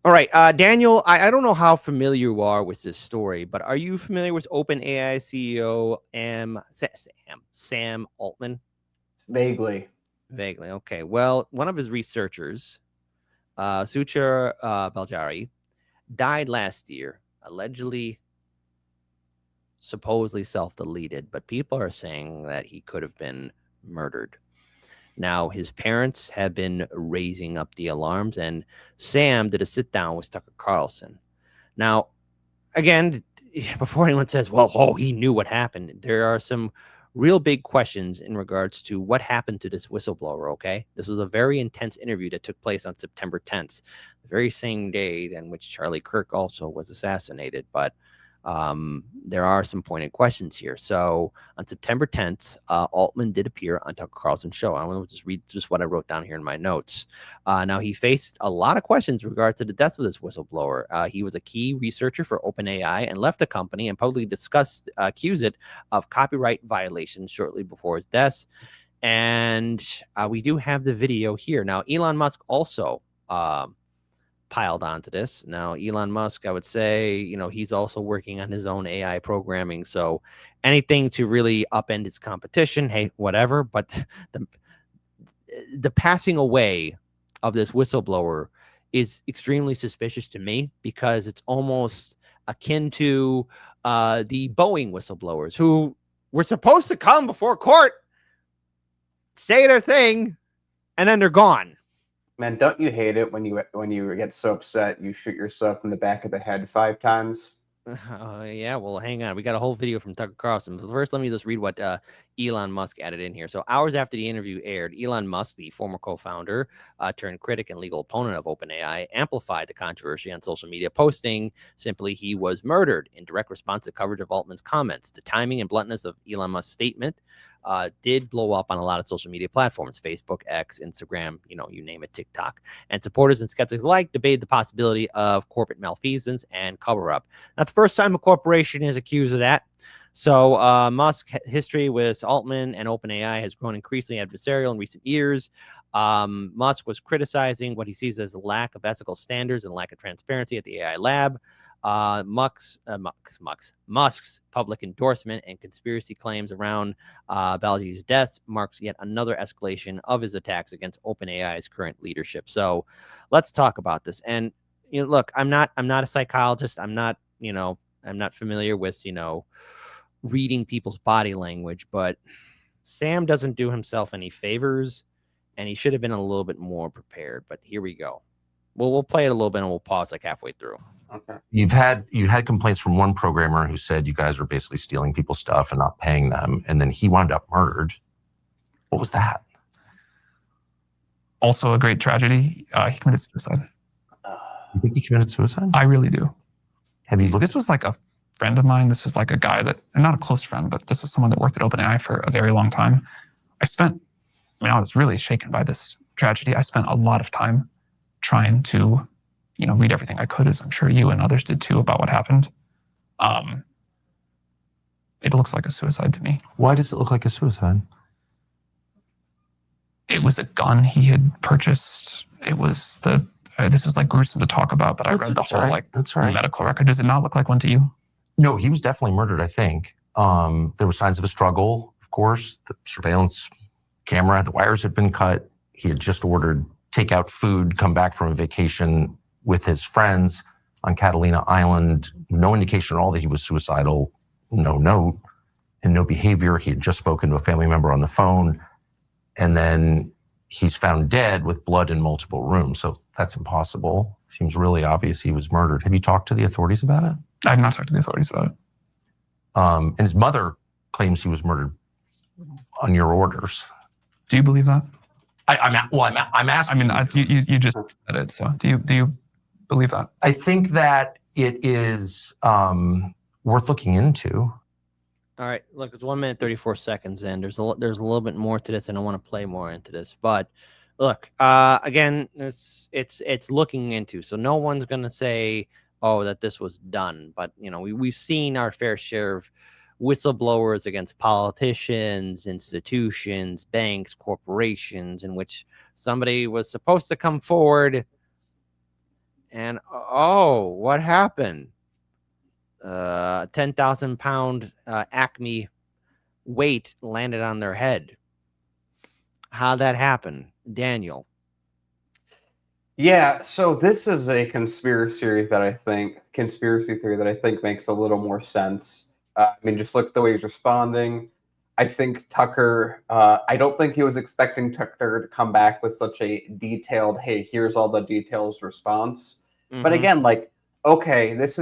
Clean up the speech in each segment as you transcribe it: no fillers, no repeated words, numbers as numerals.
All right, Daniel, I don't know how familiar you are with this story, but are you familiar with OpenAI CEO Sam Altman? Vaguely. Vaguely. Okay. Well, one of his researchers, Sucha Baljari, died last year, allegedly, supposedly self-deleted, but people are saying that he could have been murdered. Now, his parents have been raising up the alarms, and Sam did a sit down with Tucker Carlson. Now, again, before anyone says, well, oh, he knew what happened, there are some real big questions in regards to what happened to this whistleblower, okay? This was a very intense interview that took place on September 10th, the very same day in which Charlie Kirk also was assassinated. But there are some pointed questions here. So on September 10th, Altman did appear on Tucker Carlson's show. I'm going to just read just what I wrote down here in my notes. Now, he faced a lot of questions in regards to the death of this whistleblower. He was a key researcher for OpenAI and left the company and publicly accused it of copyright violations shortly before his death. And we do have the video here. Now, Elon Musk also piled onto this. Now, Elon Musk, I would say, he's also working on his own AI programming. So anything to really upend its competition, hey, whatever. But the passing away of this whistleblower is extremely suspicious to me, because it's almost akin to the Boeing whistleblowers who were supposed to come before court, say their thing, and then they're gone. Man, don't you hate it when you get so upset you shoot yourself in the back of the head 5 times? Yeah, well, hang on. We got a whole video from Tucker Carlson. But first, let me just read what Elon Musk added in here. So hours after the interview aired, Elon Musk, the former co-founder, turned critic and legal opponent of OpenAI, amplified the controversy on social media, posting simply, "He was murdered," in direct response to coverage of Altman's comments. The timing and bluntness of Elon Musk's statement did blow up on a lot of social media platforms: Facebook, X, Instagram, you name it, TikTok. And supporters and skeptics alike debated the possibility of corporate malfeasance and cover-up. Not the first time a corporation is accused of that. So Musk's history with Altman and OpenAI has grown increasingly adversarial in recent years. Musk was criticizing what he sees as a lack of ethical standards and lack of transparency at the AI lab. Musk's public endorsement and conspiracy claims around Balji's death marks yet another escalation of his attacks against OpenAI's current leadership. So let's talk about this. And look, I'm not a psychologist. I'm not familiar with reading people's body language, but Sam doesn't do himself any favors, and he should have been a little bit more prepared. But here we go. We'll play it a little bit and we'll pause like halfway through. Okay. You had complaints from one programmer who said you guys are basically stealing people's stuff and not paying them, and then he wound up murdered. What was that? Also a great tragedy. He committed suicide. You think he committed suicide? I really do. Have you looked? This was like a friend of mine. This is like a guy that, not a close friend, but this is someone that worked at OpenAI for a very long time. I was really shaken by this tragedy. I spent a lot of time trying to read everything I could, as I'm sure you and others did too, about what happened. It looks like a suicide to me. Why does it look like a suicide? It was a gun he had purchased. It was this is like gruesome to talk about, but I read the whole medical record. Does it not look like one to you? No, he was definitely murdered, I think. There were signs of a struggle, of course. The surveillance camera, the wires had been cut. He had just ordered takeout food, come back from a vacation with his friends on Catalina Island. No indication at all that he was suicidal, no note, and no behavior. He had just spoken to a family member on the phone. And then he's found dead with blood in multiple rooms. So that's impossible. Seems really obvious he was murdered. Have you talked to the authorities about it? I have not talked to the authorities about it. And his mother claims he was murdered on your orders. Do you believe that? I'm asking. You just said it. So do you believe that? I think that it is worth looking into. All right, look, it's 1 minute 34 seconds in. There's a little bit more to this, and I want to play more into this. But look, again, it's looking into. So no one's gonna say, oh, that this was done. But we've seen our fair share of whistleblowers against politicians, institutions, banks, corporations, in which somebody was supposed to come forward and Oh, what happened? 10,000-pound Acme weight landed on their head. How'd that happen, Daniel? Yeah, so this is a conspiracy theory that I think makes a little more sense. I mean, just look at the way he's responding. I think Tucker. I don't think he was expecting Tucker to come back with such a detailed, "Hey, here's all the details" response. But again, like, okay, this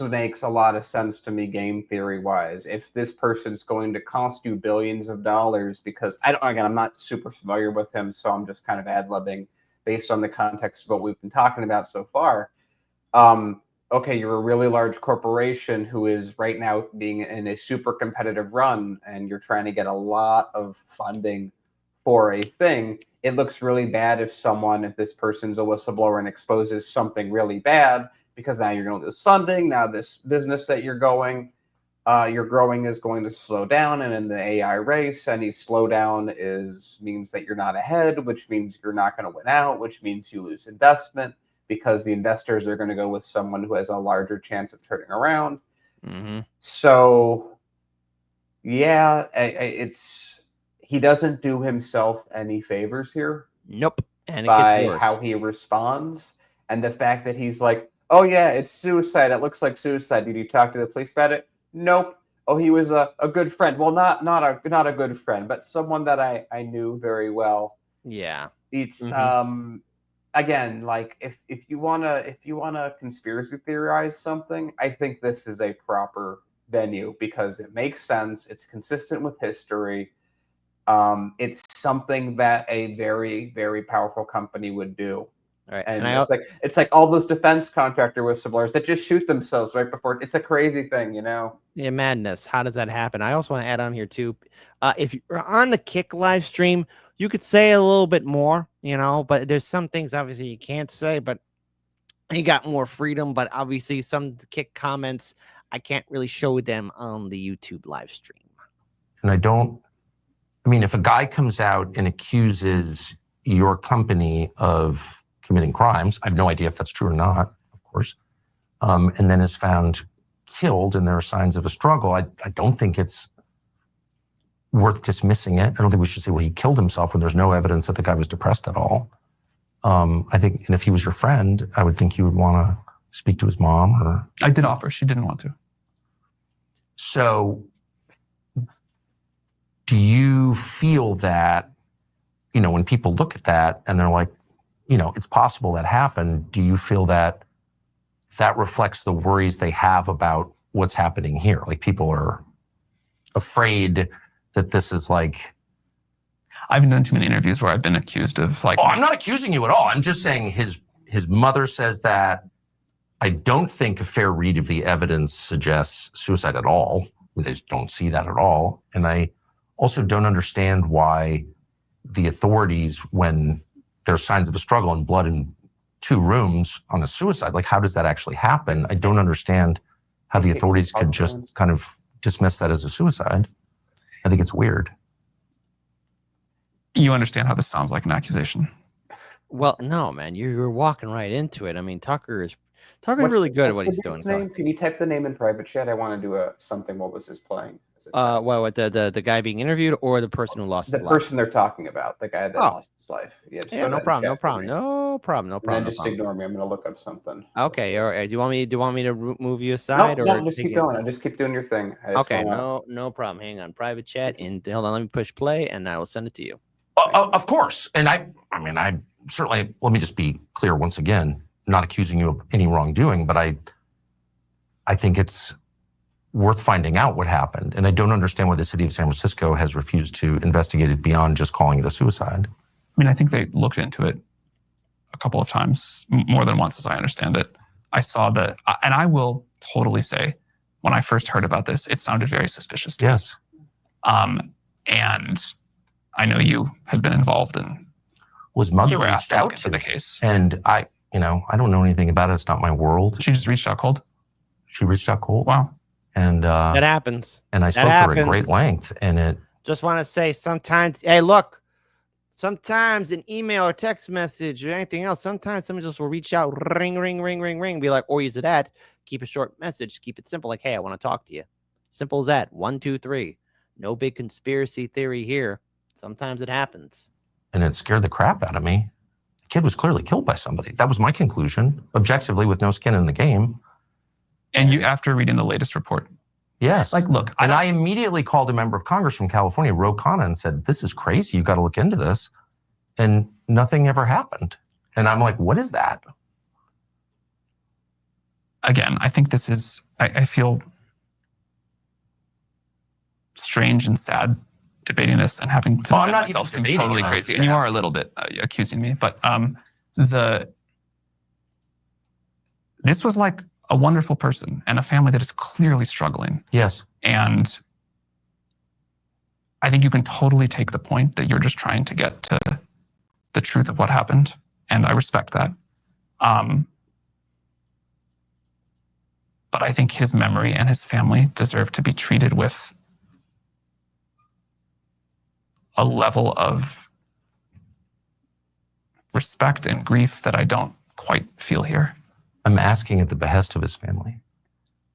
makes a lot of sense to me, game theory wise. If this person's going to cost you billions of dollars, because I'm not super familiar with him, so I'm just kind of ad-libbing based on the context of what we've been talking about so far. Okay, you're a really large corporation who is right now being in a super competitive run, and you're trying to get a lot of funding for a thing. It looks really bad if this person's a whistleblower and exposes something really bad, because now you're going to lose funding. Now this business that you're growing is going to slow down, and in the AI race, any slowdown means that you're not ahead, which means you're not going to win out, which means you lose investment, because the investors are going to go with someone who has a larger chance of turning around. So, yeah, he doesn't do himself any favors here. Nope. And it by gets worse. how he responds, and the fact that he's like, "Oh yeah, it's suicide. It looks like suicide. Did you talk to the police about it?" Nope. Oh, he was a good friend. Well, not a good friend, but someone that I knew very well. Yeah. It's again, like, if you wanna conspiracy theorize something, I think this is a proper venue because it makes sense. It's consistent with history. It's something that a very, very powerful company would do. Right. And it's like all those defense contractor whistleblowers that just shoot themselves right before. It's a crazy thing, you know? Yeah, madness. How does that happen? I also want to add on here too. If you're on the Kick live stream, you could say a little bit more, you know, but there's some things obviously you can't say, but you got more freedom. But obviously some Kick comments, I can't really show them on the YouTube live stream. And I mean, if a guy comes out and accuses your company of committing crimes, I have no idea if that's true or not, of course, and then is found killed and there are signs of a struggle, I don't think it's worth dismissing it. I don't think we should say, well, he killed himself when there's no evidence that the guy was depressed at all. I think, and if he was your friend, I would think you would want to speak to his mom. Or I did offer. She didn't want to. So do you feel that, you know, when people look at that and they're like, you know, it's possible that happened, do you feel that that reflects the worries they have about what's happening here? Like, people are afraid that this is like... I haven't done too many interviews where I've been accused of like... Oh, I'm not accusing you at all. I'm just saying his mother says that. I don't think a fair read of the evidence suggests suicide at all. I just don't see that at all. And I also don't understand why the authorities, when there's signs of a struggle and blood in 2 rooms on a suicide, like, how does that actually happen? I don't understand how the authorities could just kind of dismiss that as a suicide. I think it's weird. You understand how this sounds like an accusation? Well, no, man, you're walking right into it. I mean, Tucker's really good at what he's doing. Name? Can you type the name in private chat? I want to do something while this is playing. What, the guy being interviewed or the person who lost his life? The person they're talking about, the guy that lost his life. Yeah, no problem. And then just ignore me. I'm going to look up something. Okay, all right. Do you want me to move you aside? No, just keep going. Just keep doing your thing. Okay, no problem. Hang on, private chat, and hold on. Let me push play, and I will send it to you. Of course, and I certainly, let me just be clear once again, not accusing you of any wrongdoing, but I think it's worth finding out what happened. And I don't understand why the city of San Francisco has refused to investigate it beyond just calling it a suicide. I mean, I think they looked into it a couple of times, more than once, as I understand it. I saw and I will totally say, when I first heard about this, it sounded very suspicious to me. Yes. And I know you had been involved in. Was mother you were asked reached out to the case, and I don't know anything about it. It's not my world. She just reached out cold. She reached out cold. Wow. And that happens. And I spoke to her at great length, and it. Just want to say, sometimes, hey, look, Sometimes an email or text message or anything else, sometimes someone just will reach out, ring, ring, ring, ring, ring, be like, or use that. Keep a short message, keep it simple, like, hey, I want to talk to you. Simple as that. 1, 2, 3. No big conspiracy theory here. Sometimes it happens. And it scared the crap out of me. The kid was clearly killed by somebody. That was my conclusion, objectively, with no skin in the game. And you, after reading the latest report, Yes. like, look, I immediately called a member of Congress from California, Ro Khanna, and said, this is crazy. You got to look into this. And nothing ever happened. And I'm like, what is that? Again, I think this is, I feel strange and sad debating this and having to I'm not myself even seem debating, totally I'm crazy. just And you are a asking. little bit accusing me, but this was like a wonderful person and a family that is clearly struggling. Yes. And I think you can totally take the point that you're just trying to get to the truth of what happened. And I respect that. But I think his memory and his family deserve to be treated with a level of respect and grief that I don't quite feel here. I'm asking at the behest of his family.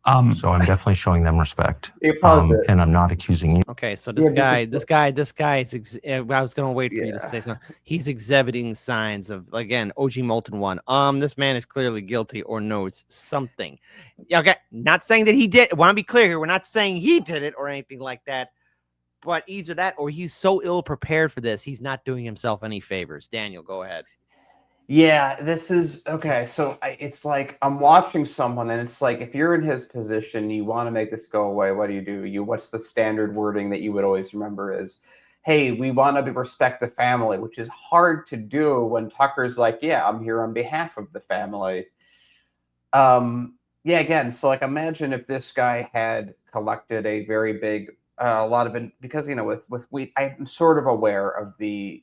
So I'm definitely showing them respect. And I'm not accusing you. Okay, so this guy is, I was going to wait for you to say something. He's exhibiting signs of, again, OG Molten One. This man is clearly guilty or knows something. Okay, not saying that he did. I want to be clear here. We're not saying he did it or anything like that. But either that or he's so ill prepared for this, he's not doing himself any favors. Daniel, go ahead. Yeah, this is okay. So it's like I'm watching someone, and it's like if you're in his position, you want to make this go away. What do? What's the standard wording that you would always remember is, "Hey, we want to respect the family," which is hard to do when Tucker's like, "Yeah, I'm here on behalf of the family." Yeah, again, so like imagine if this guy had collected a very big. A lot of it, because I'm sort of aware of the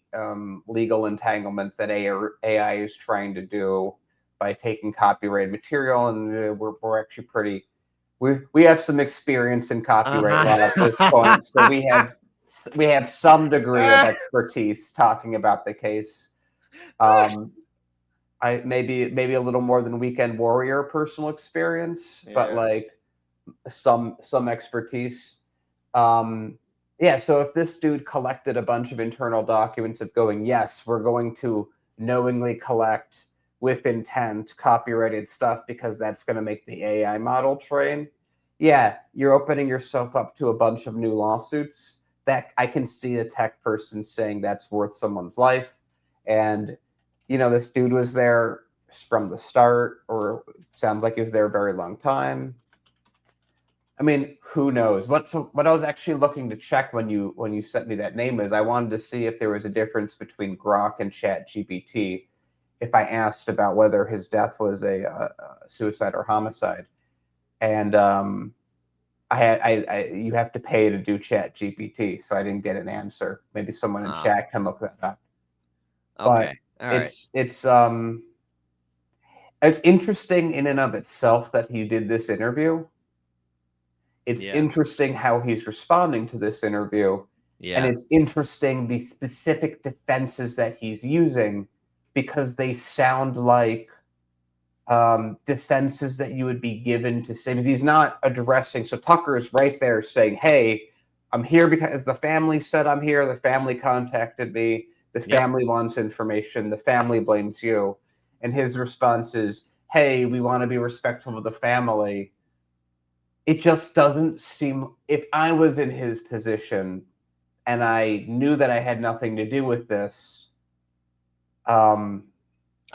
legal entanglements that AI is trying to do by taking copyrighted material, and we're actually we have some experience in copyright law at this point, so we have some degree of expertise talking about the case. I maybe a little more than Weekend Warrior personal experience, but like some expertise. Yeah, so if this dude collected a bunch of internal documents of going, yes, we're going to knowingly collect with intent copyrighted stuff because that's going to make the AI model train. Yeah, you're opening yourself up to a bunch of new lawsuits that I can see a tech person saying that's worth someone's life. And, this dude was there from the start, or sounds like he was there a very long time. I mean, who knows? What I was actually looking to check when you sent me that name is I wanted to see if there was a difference between Grok and ChatGPT if I asked about whether his death was a suicide or homicide. And you have to pay to do ChatGPT, so I didn't get an answer. Maybe someone in chat can look that up. Okay. But it's interesting in and of itself that he did this interview. It's interesting how he's responding to this interview. Yeah. And it's interesting the specific defenses that he's using because they sound like defenses that you would be given to say, because he's not addressing. So Tucker is right there saying, hey, I'm here because the family said I'm here. The family contacted me. The family wants information. The family blames you. And his response is, hey, we want to be respectful of the family. It just doesn't seem, if I was in his position and I knew that I had nothing to do with this, I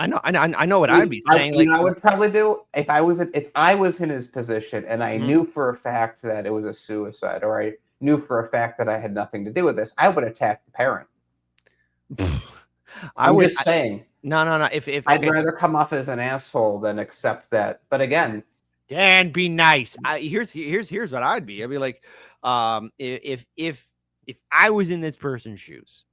know what I'd be saying. I would probably do if I was in his position and I knew for a fact that it was a suicide, or I knew for a fact that I had nothing to do with this, I would attack the parent. I'm just saying. No. If I'd rather come off as an asshole than accept that. But again, Dan, be nice. Here's what I'd be. I'd be like, if I was in this person's shoes,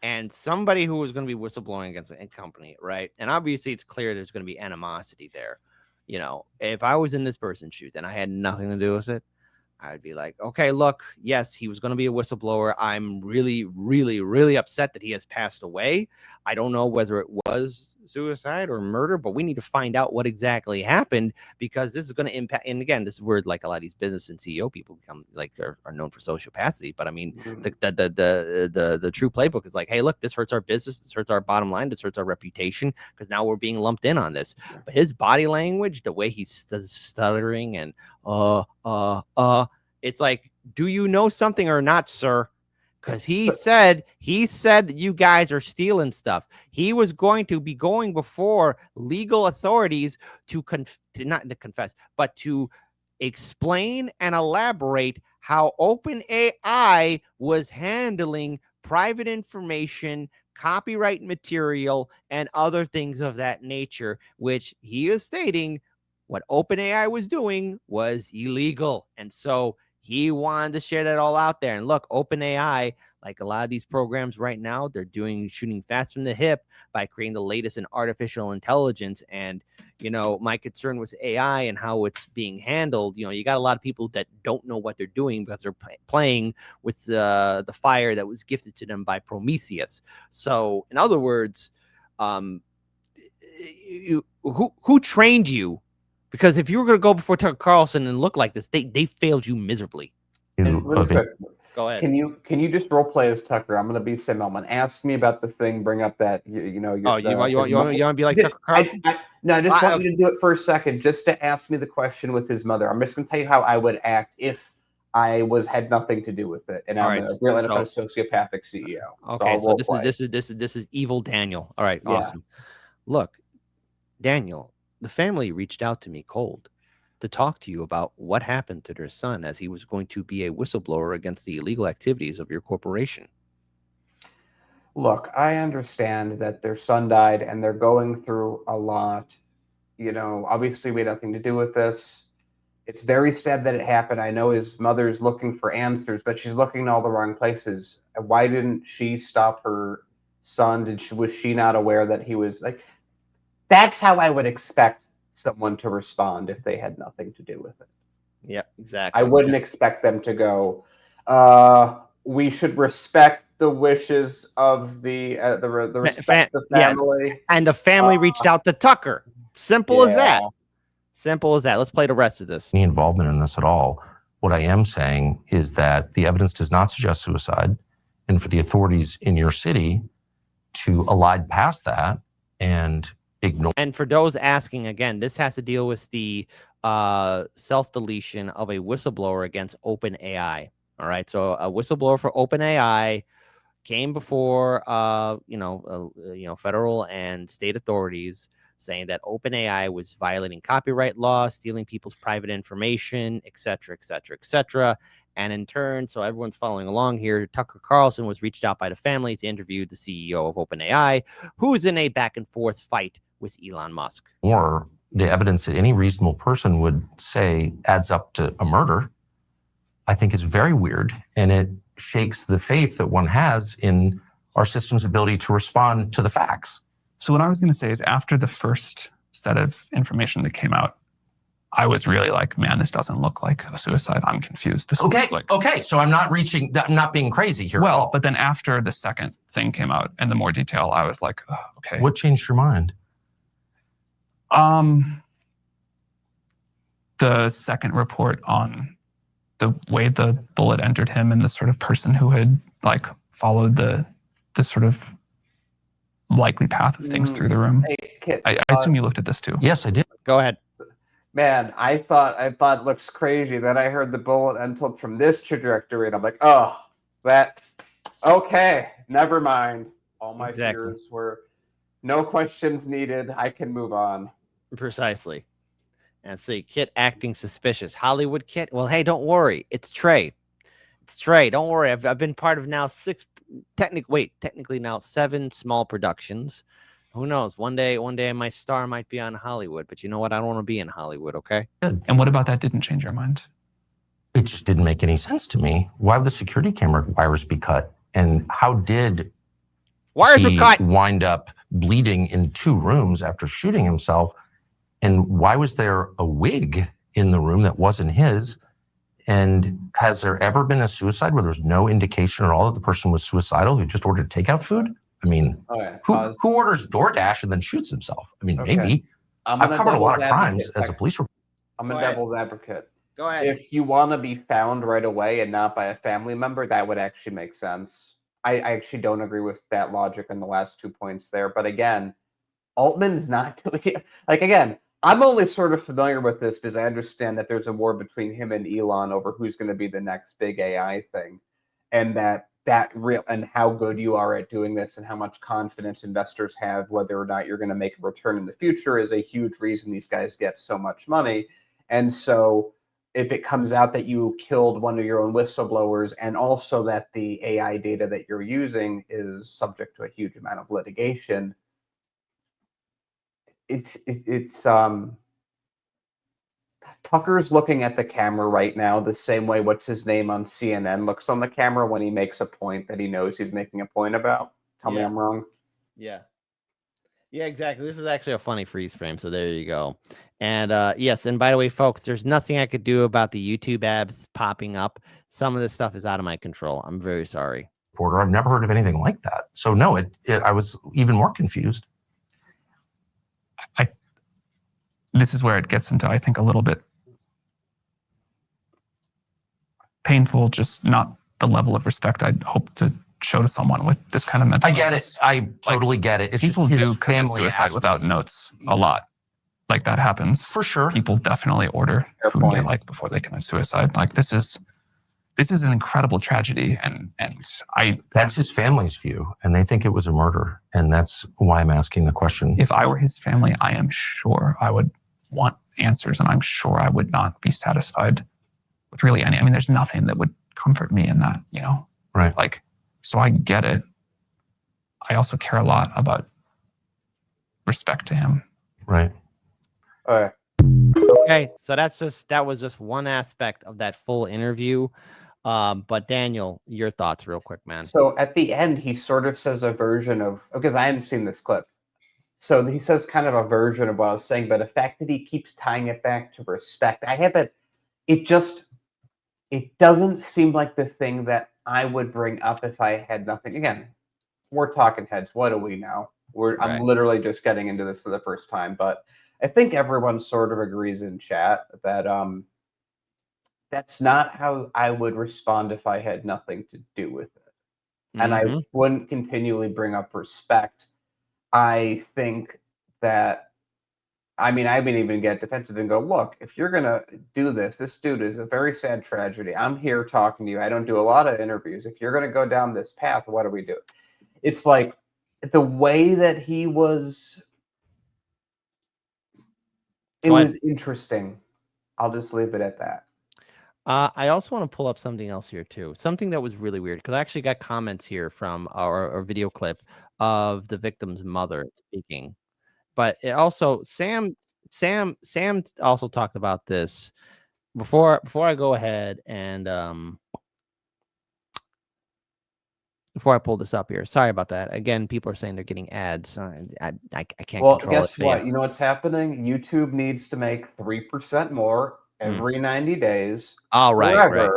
and somebody who was going to be whistleblowing against a company, right? And obviously, it's clear there's going to be animosity there. If I was in this person's shoes and I had nothing to do with it, I'd be like, okay, look, yes, he was going to be a whistleblower. I'm really, really, really upset that he has passed away. I don't know whether it was suicide or murder, but we need to find out what exactly happened, because this is going to impact. And again, this is where like a lot of these business and CEO people become like are known for sociopathy. But I mean, the true playbook is like, hey, look, this hurts our business, this hurts our bottom line, this hurts our reputation, because now we're being lumped in on this. But his body language, the way he's stuttering and it's like, do you know something or not, sir? Because he said that you guys are stealing stuff. He was going to be going before legal authorities to not to confess, but to explain and elaborate how OpenAI was handling private information, copyright material, and other things of that nature, which he is stating what OpenAI was doing was illegal. And so he wanted to share that all out there. And look, OpenAI, like a lot of these programs right now, they're shooting fast from the hip by creating the latest in artificial intelligence. And, you know, my concern was AI and how it's being handled. You know, you got a lot of people that don't know what they're doing because they're playing with the fire that was gifted to them by Prometheus. So, in other words, who trained you? Because if you were going to go before Tucker Carlson and look like this, they failed you miserably. Really quick, go ahead. Can you just role play as Tucker? I'm going to be Sam Altman. Ask me about the thing. Bring up that you know. You want to be like Tucker Carlson? I just want you to do it for a second, just to ask me the question with his mother. I'm just going to tell you how I would act if I had nothing to do with it, and I'm a real sociopathic CEO. Okay, so this is evil Daniel. All right, awesome. Look, Daniel, the family reached out to me cold to talk to you about what happened to their son, as he was going to be a whistleblower against the illegal activities of your corporation. Look, I understand that their son died and they're going through a lot. You know, obviously we had nothing to do with this. It's very sad that it happened. I know his mother's looking for answers, but she's looking in all the wrong places. Why didn't she stop her son? Was she not aware that he was like... That's how I would expect someone to respond if they had nothing to do with it. Yeah, exactly. I wouldn't expect them to go, we should respect the wishes of the family. Yeah. And the family reached out to Tucker. Simple as that. Simple as that. Let's play the rest of this. Any involvement in this at all. What I am saying is that the evidence does not suggest suicide, and for the authorities in your city to elide past that and ignore. And for those asking, again, this has to deal with the self-deletion of a whistleblower against OpenAI. All right, so a whistleblower for OpenAI came before federal and state authorities, saying that OpenAI was violating copyright law, stealing people's private information, et cetera, et cetera, et cetera. And in turn, so everyone's following along here, Tucker Carlson was reached out by the family to interview the CEO of OpenAI, who is in a back and forth fight with Elon Musk. Or the evidence that any reasonable person would say adds up to a murder, I think is very weird. And it shakes the faith that one has in our system's ability to respond to the facts. So what I was going to say is, after the first set of information that came out, I was really like, man, this doesn't look like a suicide. I'm confused. This looks like... Okay, so I'm not being crazy here. Well, but then after the second thing came out and the more detail, I was like, oh, okay. What changed your mind? The second report on the way the bullet entered him, and the sort of person who had like followed the sort of likely path of things through the room. Hey, Kit, I assume you looked at this too. Yes, I did. Go ahead. Man, I thought it looks crazy. Then I heard the bullet entered from this trajectory, and I'm like, oh, okay, never mind. All my fears were no questions needed. I can move on. Precisely. And see, Kit acting suspicious. Hollywood Kit? Well, hey, don't worry. It's Trey. It's Trey. Don't worry. I've been part of now technically now 7 small productions. Who knows? One day my star might be on Hollywood, but you know what? I don't want to be in Hollywood, okay? And what about that didn't change your mind? It just didn't make any sense to me. Why would the security camera wires be cut? And how did he wind up bleeding in 2 rooms after shooting himself? And why was there a wig in the room that wasn't his? And has there ever been a suicide where there's no indication at all that the person was suicidal who just ordered takeout food? I mean, who orders DoorDash and then shoots himself? I mean, maybe. I've covered a lot of crimes as a police reporter. I'm a devil's advocate. Go ahead. If you want to be found right away and not by a family member, that would actually make sense. I actually don't agree with that logic in the last 2 points there. But again, Altman's not doing it. Like, again, I'm only sort of familiar with this because I understand that there's a war between him and Elon over who's going to be the next big AI thing. And and how good you are at doing this and how much confidence investors have, whether or not you're going to make a return in the future, is a huge reason these guys get so much money. And so if it comes out that you killed one of your own whistleblowers and also that the AI data that you're using is subject to a huge amount of litigation, Tucker's looking at the camera right now the same way what's his name on CNN looks on the camera when he makes a point that he knows he's making a point about. Tell me I'm wrong. Yeah, exactly. This is actually a funny freeze frame, so there you go. And yes, and by the way, folks, there's nothing I could do about the YouTube ads popping up. Some of this stuff is out of my control. I'm very sorry. Porter, I've never heard of anything like that. So no, I was even more confused. This is where it gets into, I think, a little bit painful, just not the level of respect I'd hope to show to someone with this kind of mental illness. I get illness. it. I totally get it. It's people just do commit suicide without notes a lot. Like, that happens. For sure. People definitely order food they like before they commit suicide. Like, this is an incredible tragedy. And that's his family's view. And they think it was a murder. And that's why I'm asking the question. If I were his family, I am sure I would want answers, and I'm sure I would not be satisfied with really any. I mean, there's nothing that would comfort me in that, Right. Like, so I get it. I also care a lot about respect to him. Right. Okay, so that was just one aspect of that full interview. But Daniel, your thoughts real quick, man. So at the end, he sort of says a version of, because I hadn't seen this clip. So he says kind of a version of what I was saying, but the fact that he keeps tying it back to respect, it doesn't seem like the thing that I would bring up if I had nothing. Again, we're talking heads. What do we know? I'm literally just getting into this for the first time, but I think everyone sort of agrees in chat that that's not how I would respond if I had nothing to do with it. And I wouldn't continually bring up respect. I think that, I wouldn't even get defensive and go, look, if you're going to do this dude is a very sad tragedy. I'm here talking to you. I don't do a lot of interviews. If you're going to go down this path, what do we do? It's like the way that he was, it was interesting. I'll just leave it at that. I also want to pull up something else here too. Something that was really weird, because I actually got comments here from our video clip of the victim's mother speaking. But it also Sam also talked about this before I go ahead and before I pull this up here. Sorry about that. Again, people are saying they're getting ads. I can't control it. Well, guess what? You know what's happening? YouTube needs to make 3% more every 90 days. All right.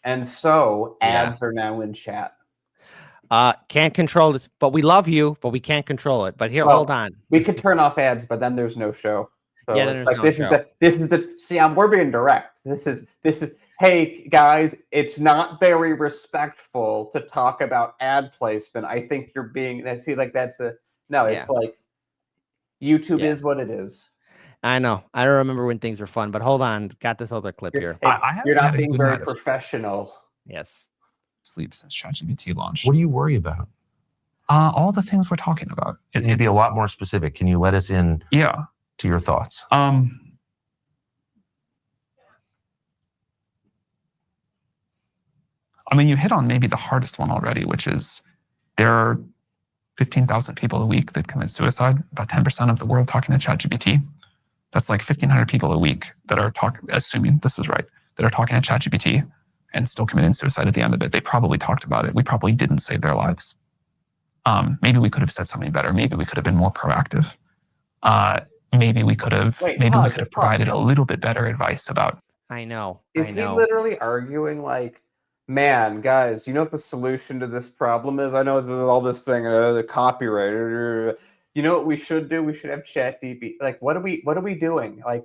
And so ads are now in chat. Can't control this, but we love you, but we can't control it. But here, hold on. We could turn off ads, but then there's no show. So yeah, it's like, this is the see, we're being direct. This is hey guys, it's not very respectful to talk about ad placement. I think you're being it's like YouTube is what it is. I know. I don't remember when things were fun, but hold on. Got this other clip here. You're not being very professional. Yes. Sleep since ChatGPT launched. What do you worry about? All the things we're talking about. It need to be a lot more specific. Can you let us in? Yeah. To your thoughts. You hit on maybe the hardest one already, which is there are 15,000 people a week that commit suicide. About 10% of the world talking to ChatGPT. That's like 1,500 people a week that are assuming this is right, that are talking to ChatGPT and still committing suicide at the end of it. They probably talked about it. We probably didn't save their lives. Maybe we could have said something better. Maybe we could have been more proactive. Maybe we could have provided a little bit better advice about. I know. Is I he know. literally arguing like, man, guys, you know what the solution to this problem is? I know there's all this thing, the copyright. You know what we should do? We should have ChatGPT. Like, what are we doing? Like,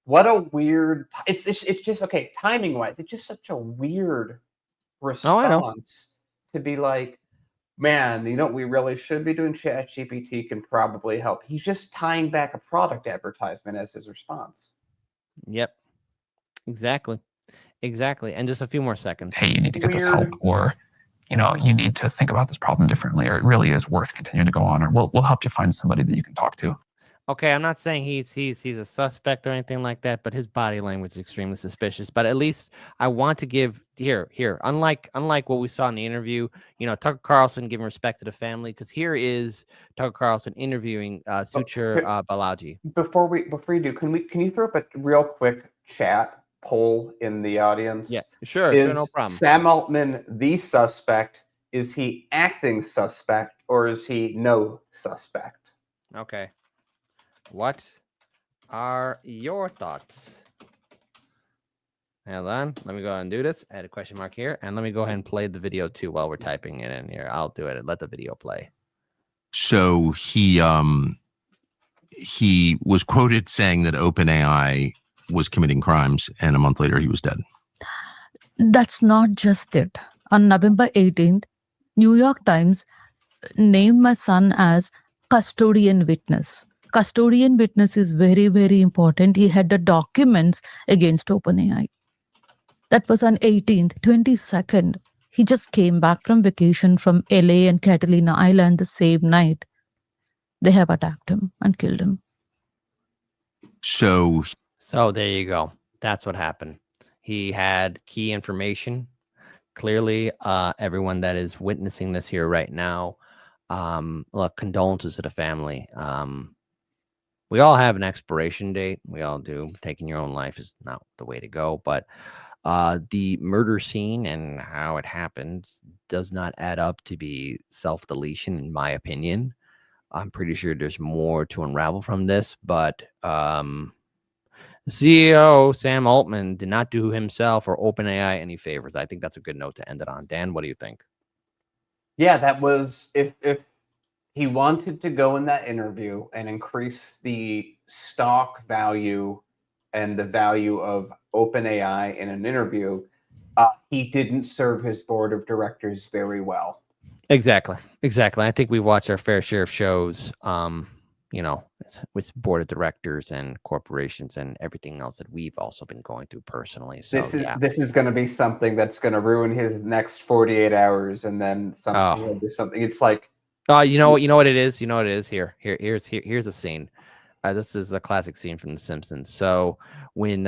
what a weird. It's just okay. Timing wise, it's just such a weird Oh, I know. response to be like, man, you know what we really should be doing? ChatGPT can probably help. He's just tying back a product advertisement as his response. Yep. Exactly. Exactly. And just a few more seconds. Hey, you need to get this help, Weird. or you need to think about this problem differently, or it really is worth continuing to go on, or we'll help you find somebody that you can talk to. Okay, I'm not saying he's a suspect or anything like that, but his body language is extremely suspicious. But at least I want to give here. Unlike what we saw in the interview, Tucker Carlson giving respect to the family, because here is Tucker Carlson interviewing Suchir Balaji. Before you do, can you throw up a real quick chat poll in the audience? Yeah, sure, no problem. Sam Altman the suspect? Is he acting suspect, or is he no suspect? Okay. What are your thoughts? Hold on. Let me go ahead and do this. Add a question mark here. And let me go ahead and play the video too while we're typing it in here. I'll do it and let the video play. So he was quoted saying that OpenAI was committing crimes, and a month later he was dead. That's not just it. On November 18th, New York Times named my son as custodian witness. Custodian witness is very, very important. He had the documents against OpenAI. That was on 18th. 22nd, he just came back from vacation from LA and Catalina Island the same night. They have attacked him and killed him. So there you go. That's what happened. He had key information. Clearly, everyone that is witnessing this here right now, look, condolences to the family. We all have an expiration date. We all do. Taking your own life is not the way to go. But the murder scene and how it happens does not add up to be self-deletion, in my opinion. I'm pretty sure there's more to unravel from this. But the CEO, Sam Altman, did not do himself or OpenAI any favors. I think that's a good note to end it on. Dan, what do you think? Yeah, that was if he wanted to go in that interview and increase the stock value and the value of OpenAI in an interview, he didn't serve his board of directors very well. Exactly. I think we watched our fair share of shows, with board of directors and corporations and everything else that we've also been going through personally. So this is going to be something that's going to ruin his next 48 hours, and then something. It's like, you know what it is. Here's a scene. This is a classic scene from The Simpsons. So when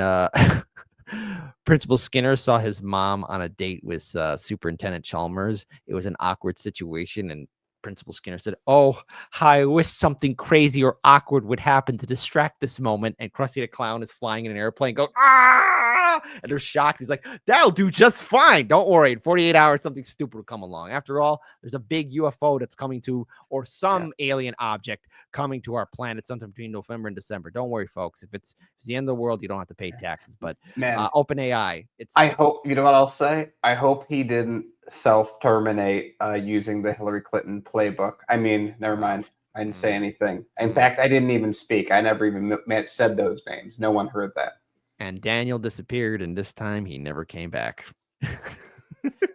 Principal Skinner saw his mom on a date with Superintendent Chalmers, it was an awkward situation, and Principal Skinner said, "Oh, I wish something crazy or awkward would happen to distract this moment." And Krusty the Clown is flying in an airplane, going, "Ah!" And they're shocked. He's like, "That'll do just fine. Don't worry. In 48 hours, something stupid will come along. After all, there's a big UFO that's coming to, or some alien object coming to our planet sometime between November and December. Don't worry, folks. If it's the end of the world, you don't have to pay taxes." But OpenAI, I hope, you know what I'll say? I hope he didn't self-terminate using the Hillary Clinton playbook. I mean, never mind. I didn't say anything. In fact, I didn't even speak. I never even said those names. No one heard that. And Daniel disappeared, and this time he never came back.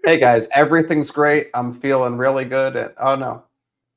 Hey guys, everything's great. I'm feeling really good. Oh no,